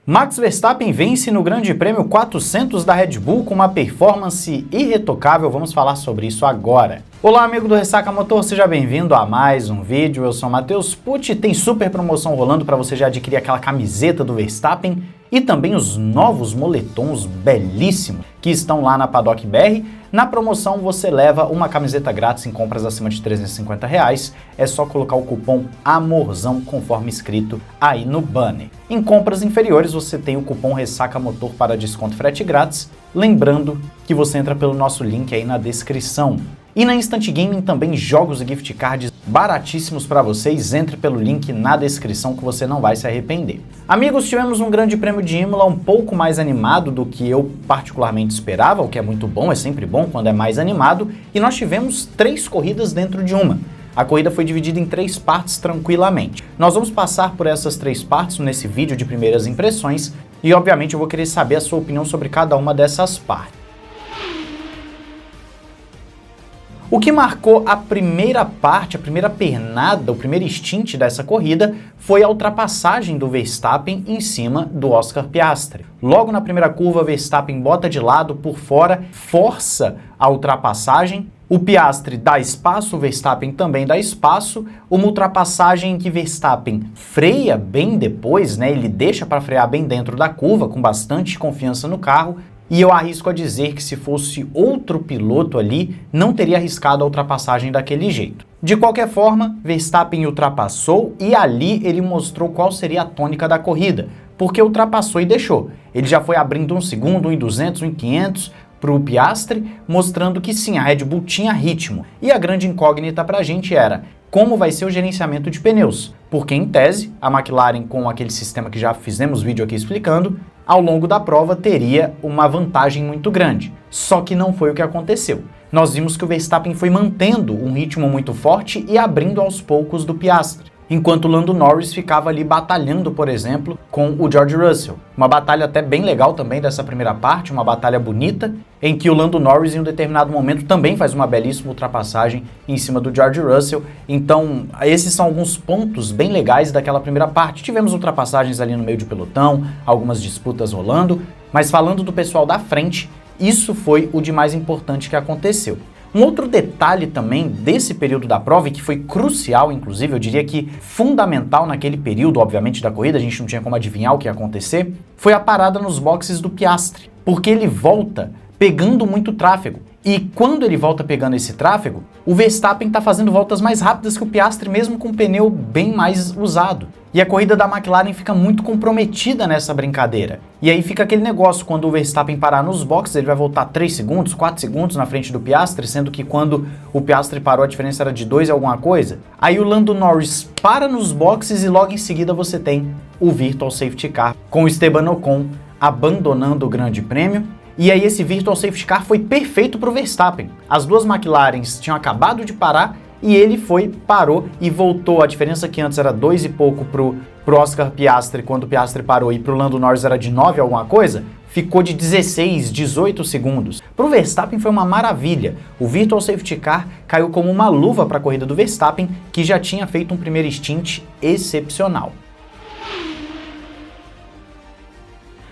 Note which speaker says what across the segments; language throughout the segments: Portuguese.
Speaker 1: Max Verstappen vence no Grande Prêmio 400 da Red Bull com uma performance irretocável. Vamos falar sobre isso agora. Olá, amigo do Ressaca Motor, seja bem-vindo a mais um vídeo. Eu sou Matheus Pucci. Tem super promoção rolando para você já adquirir aquela camiseta do Verstappen e também os novos moletons belíssimos que estão lá na Paddock BR. Na promoção você leva uma camiseta grátis em compras acima de R$350. É só colocar o cupom AMORZÃO conforme escrito aí no banner. Em compras inferiores você tem o cupom Ressaca Motor para desconto e frete grátis. Lembrando que você entra pelo nosso link aí na descrição. E na Instant Gaming também jogos e gift cards baratíssimos para vocês. Entre pelo link na descrição que você não vai se arrepender. Amigos, tivemos um grande prêmio de Imola um pouco mais animado do que eu particularmente esperava, o que é muito bom, é sempre bom quando é mais animado. E nós tivemos 3 corridas dentro de uma. A corrida foi dividida em 3 partes tranquilamente. Nós vamos passar por essas 3 partes nesse vídeo de primeiras impressões e obviamente eu vou querer saber a sua opinião sobre cada uma dessas partes. O que marcou a primeira parte, a primeira pernada, o primeiro stint dessa corrida foi a ultrapassagem do Verstappen em cima do Oscar Piastri. Logo na primeira curva, Verstappen bota de lado por fora, força a ultrapassagem. O Piastri dá espaço, o Verstappen também dá espaço. Uma ultrapassagem em que Verstappen freia bem depois, né? Ele deixa para frear bem dentro da curva, com bastante confiança no carro. E eu arrisco a dizer que se fosse outro piloto ali, não teria arriscado a ultrapassagem daquele jeito. De qualquer forma, Verstappen ultrapassou e ali ele mostrou qual seria a tônica da corrida, porque ultrapassou e deixou. Ele já foi abrindo 1 segundo, 1.200, 1.500 para o Piastri, mostrando que sim, a Red Bull tinha ritmo. E a grande incógnita para a gente era como vai ser o gerenciamento de pneus, porque em tese, a McLaren com aquele sistema que já fizemos vídeo aqui explicando, ao longo da prova teria uma vantagem muito grande. Só que não foi o que aconteceu. Nós vimos que o Verstappen foi mantendo um ritmo muito forte e abrindo aos poucos do Piastri, enquanto o Lando Norris ficava ali batalhando, por exemplo, com o George Russell. Uma batalha até bem legal também dessa primeira parte, uma batalha bonita, em que o Lando Norris em um determinado momento também faz uma belíssima ultrapassagem em cima do George Russell. Então, esses são alguns pontos bem legais daquela primeira parte. Tivemos ultrapassagens ali no meio de pelotão, algumas disputas rolando, mas falando do pessoal da frente, isso foi o de mais importante que aconteceu. Um outro detalhe também desse período da prova, e que foi crucial, inclusive, eu diria que fundamental naquele período, obviamente, da corrida, a gente não tinha como adivinhar o que ia acontecer, foi a parada nos boxes do Piastri, porque ele volta pegando muito tráfego. E quando ele volta pegando esse tráfego, o Verstappen está fazendo voltas mais rápidas que o Piastri, mesmo com o pneu bem mais usado. E a corrida da McLaren fica muito comprometida nessa brincadeira. E aí fica aquele negócio, quando o Verstappen parar nos boxes, ele vai voltar 3 segundos, 4 segundos na frente do Piastri, sendo que quando o Piastri parou a diferença era de 2 e alguma coisa. Aí o Lando Norris para nos boxes e logo em seguida você tem o Virtual Safety Car, com o Esteban Ocon abandonando o Grande Prêmio. E aí esse Virtual Safety Car foi perfeito para o Verstappen. As duas McLarens tinham acabado de parar e ele parou e voltou. A diferença que antes era 2 e pouco pro Oscar Piastri quando o Piastri parou e pro Lando Norris era de 9 alguma coisa, ficou de 16, 18 segundos. Pro Verstappen foi uma maravilha. O Virtual Safety Car caiu como uma luva para a corrida do Verstappen, que já tinha feito um primeiro stint excepcional.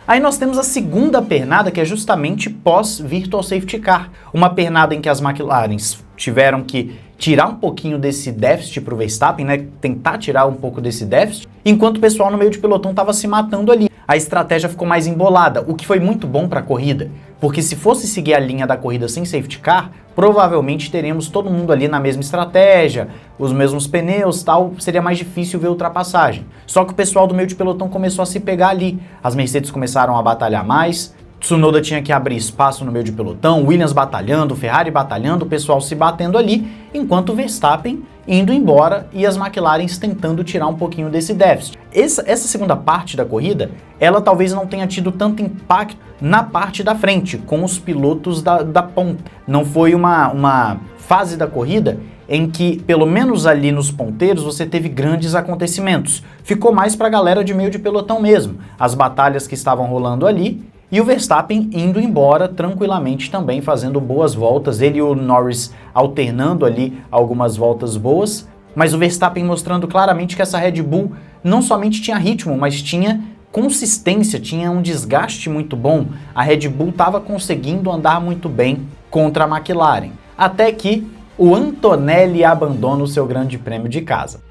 Speaker 1: Aí nós temos a segunda pernada, que é justamente pós-Virtual Safety Car. Uma pernada em que as McLarens tiveram que tirar um pouquinho desse déficit para o Verstappen, né? Tentar tirar um pouco desse déficit, enquanto o pessoal no meio de pelotão estava se matando ali. A estratégia ficou mais embolada, o que foi muito bom para a corrida, porque se fosse seguir a linha da corrida sem safety car, provavelmente teríamos todo mundo ali na mesma estratégia, os mesmos pneus, tal, seria mais difícil ver ultrapassagem. Só que o pessoal do meio de pelotão começou a se pegar ali, as Mercedes começaram a batalhar mais, Tsunoda tinha que abrir espaço no meio de pelotão, Williams batalhando, Ferrari batalhando, o pessoal se batendo ali, enquanto o Verstappen indo embora e as McLarens tentando tirar um pouquinho desse déficit. Essa segunda parte da corrida, ela talvez não tenha tido tanto impacto na parte da frente, com os pilotos da ponta. Não foi uma fase da corrida em que, pelo menos ali nos ponteiros, você teve grandes acontecimentos. Ficou mais para a galera de meio de pelotão mesmo, as batalhas que estavam rolando ali, e o Verstappen indo embora tranquilamente também, fazendo boas voltas, ele e o Norris alternando ali algumas voltas boas, mas o Verstappen mostrando claramente que essa Red Bull não somente tinha ritmo, mas tinha consistência, tinha um desgaste muito bom, a Red Bull estava conseguindo andar muito bem contra a McLaren. Até que o Antonelli abandona o seu grande prêmio de casa.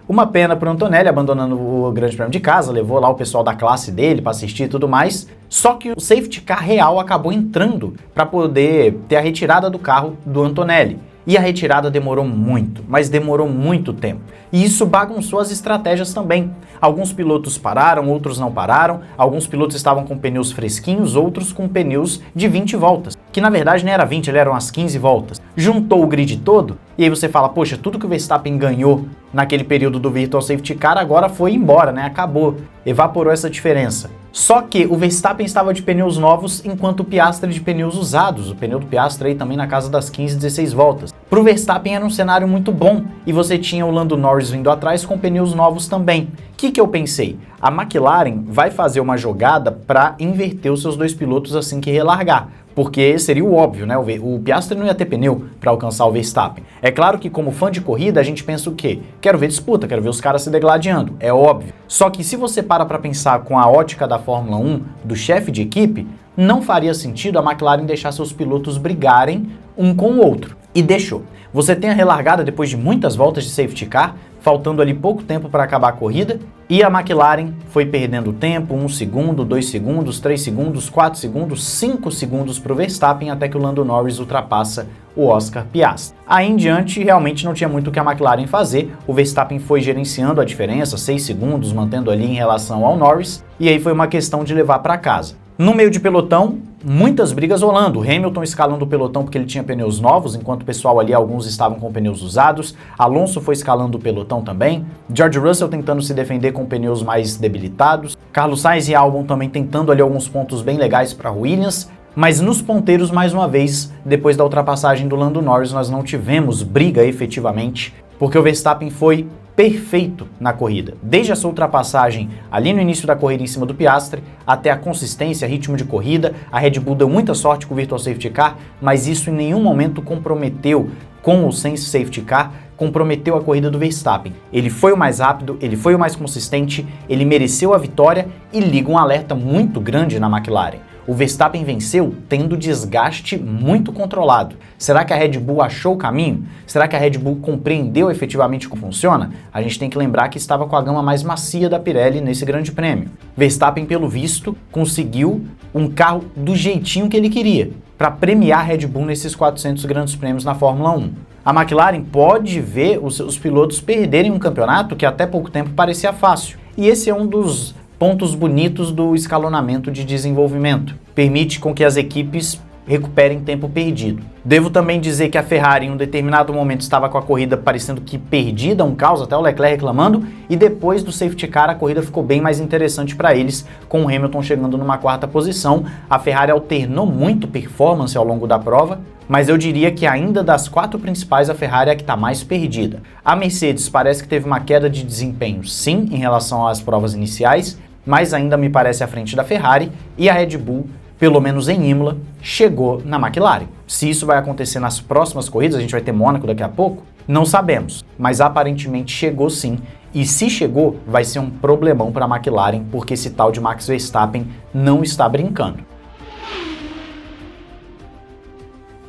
Speaker 1: Uma pena para o Antonelli abandonando o grande prêmio de casa, levou lá o pessoal da classe dele para assistir e tudo mais, só que o safety car real acabou entrando para poder ter a retirada do carro do Antonelli. E a retirada demorou muito, mas demorou muito tempo. E isso bagunçou as estratégias também. Alguns pilotos pararam, outros não pararam, alguns pilotos estavam com pneus fresquinhos, outros com pneus de 20 voltas, que na verdade não era 20, eram as 15 voltas. Juntou o grid todo, e aí você fala, poxa, tudo que o Verstappen ganhou naquele período do Virtual Safety Car agora foi embora, né? Acabou, evaporou essa diferença. Só que o Verstappen estava de pneus novos, enquanto o Piastri de pneus usados. O pneu do Piastri aí também na casa das 15, 16 voltas. Para o Verstappen era um cenário muito bom, e você tinha o Lando Norris vindo atrás com pneus novos também. O que eu pensei? A McLaren vai fazer uma jogada para inverter os seus dois pilotos assim que relargar. Porque seria o óbvio, né? O Piastri não ia ter pneu para alcançar o Verstappen. É claro que como fã de corrida a gente pensa o quê? Quero ver disputa, quero ver os caras se degladiando, é óbvio. Só que se você para pensar com a ótica da Fórmula 1, do chefe de equipe, não faria sentido a McLaren deixar seus pilotos brigarem um com o outro. E deixou. Você tem a relargada depois de muitas voltas de safety car, faltando ali pouco tempo para acabar a corrida, e a McLaren foi perdendo tempo, 1 segundo, 2 segundos, 3 segundos, 4 segundos, 5 segundos para o Verstappen, até que o Lando Norris ultrapassa o Oscar Piastri. Aí em diante, realmente não tinha muito o que a McLaren fazer, o Verstappen foi gerenciando a diferença, 6 segundos, mantendo ali em relação ao Norris, e aí foi uma questão de levar para casa. No meio de pelotão, muitas brigas rolando. O Hamilton escalando o pelotão porque ele tinha pneus novos, enquanto o pessoal ali, alguns estavam com pneus usados. Alonso foi escalando o pelotão também. George Russell tentando se defender com pneus mais debilitados. Carlos Sainz e Albon também tentando ali alguns pontos bem legais para Williams. Mas nos ponteiros, mais uma vez, depois da ultrapassagem do Lando Norris, nós não tivemos briga efetivamente, porque o Verstappen foi perfeito na corrida. Desde a sua ultrapassagem ali no início da corrida em cima do Piastri, até a consistência, ritmo de corrida, a Red Bull deu muita sorte com o Virtual Safety Car, mas isso em nenhum momento comprometeu, com ou sem Safety Car, comprometeu a corrida do Verstappen. Ele foi o mais rápido, ele foi o mais consistente, ele mereceu a vitória e liga um alerta muito grande na McLaren. O Verstappen venceu tendo desgaste muito controlado. Será que a Red Bull achou o caminho? Será que a Red Bull compreendeu efetivamente como funciona? A gente tem que lembrar que estava com a gama mais macia da Pirelli nesse grande prêmio. Verstappen, pelo visto, conseguiu um carro do jeitinho que ele queria, para premiar a Red Bull nesses 400 grandes prêmios na Fórmula 1. A McLaren pode ver os seus pilotos perderem um campeonato que até pouco tempo parecia fácil. E esse é um dos pontos bonitos do escalonamento de desenvolvimento. Permite com que as equipes recuperem tempo perdido. Devo também dizer que a Ferrari em um determinado momento estava com a corrida parecendo que perdida, um caos, até o Leclerc reclamando, e depois do safety car a corrida ficou bem mais interessante para eles, com o Hamilton chegando numa 4ª posição. A Ferrari alternou muito performance ao longo da prova, mas eu diria que ainda das 4 principais a Ferrari é a que está mais perdida. A Mercedes parece que teve uma queda de desempenho sim em relação às provas iniciais, mas ainda me parece à frente da Ferrari, e a Red Bull, pelo menos em Imola, chegou na McLaren. Se isso vai acontecer nas próximas corridas, a gente vai ter Mônaco daqui a pouco, não sabemos, mas aparentemente chegou sim, e se chegou, vai ser um problemão para a McLaren, porque esse tal de Max Verstappen não está brincando.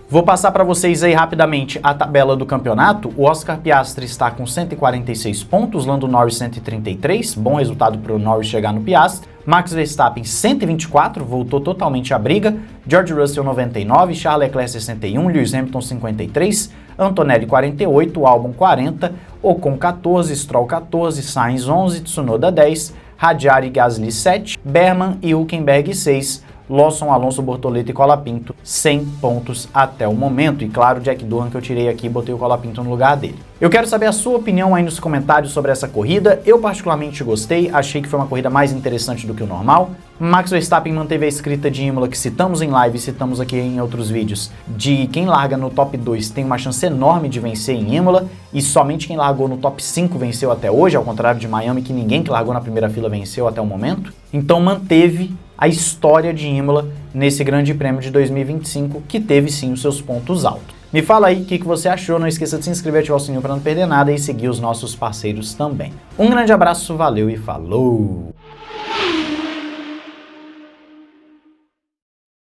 Speaker 1: Vou passar para vocês aí rapidamente a tabela do campeonato. O Oscar Piastri está com 146 pontos, Lando Norris 133, bom resultado para o Norris chegar no Piastri. Max Verstappen 124, voltou totalmente à briga. George Russell 99, Charles Leclerc 61, Lewis Hamilton 53, Antonelli 48, Albon 40, Ocon 14, Stroll 14, Sainz 11, Tsunoda 10, Hadjar e Gasly 7, Berman e Hülkenberg 6, Lawson, Alonso, Bortoleto e Colapinto 100 pontos até o momento. E claro, Jack Doohan que eu tirei aqui e botei o Colapinto no lugar dele. Eu quero saber a sua opinião aí nos comentários sobre essa corrida. Eu particularmente gostei, achei que foi uma corrida mais interessante do que o normal. Max Verstappen manteve a escrita de Imola que citamos em live e citamos aqui em outros vídeos, de quem larga no top 2 tem uma chance enorme de vencer em Imola, e somente quem largou no top 5 venceu até hoje, ao contrário de Miami, que ninguém que largou na primeira fila venceu até o momento. Então manteve a história de Imola nesse grande prêmio de 2025, que teve sim os seus pontos altos. Me fala aí o que você achou, não esqueça de se inscrever, ativar o sininho para não perder nada e seguir os nossos parceiros também. Um grande abraço, valeu e falou!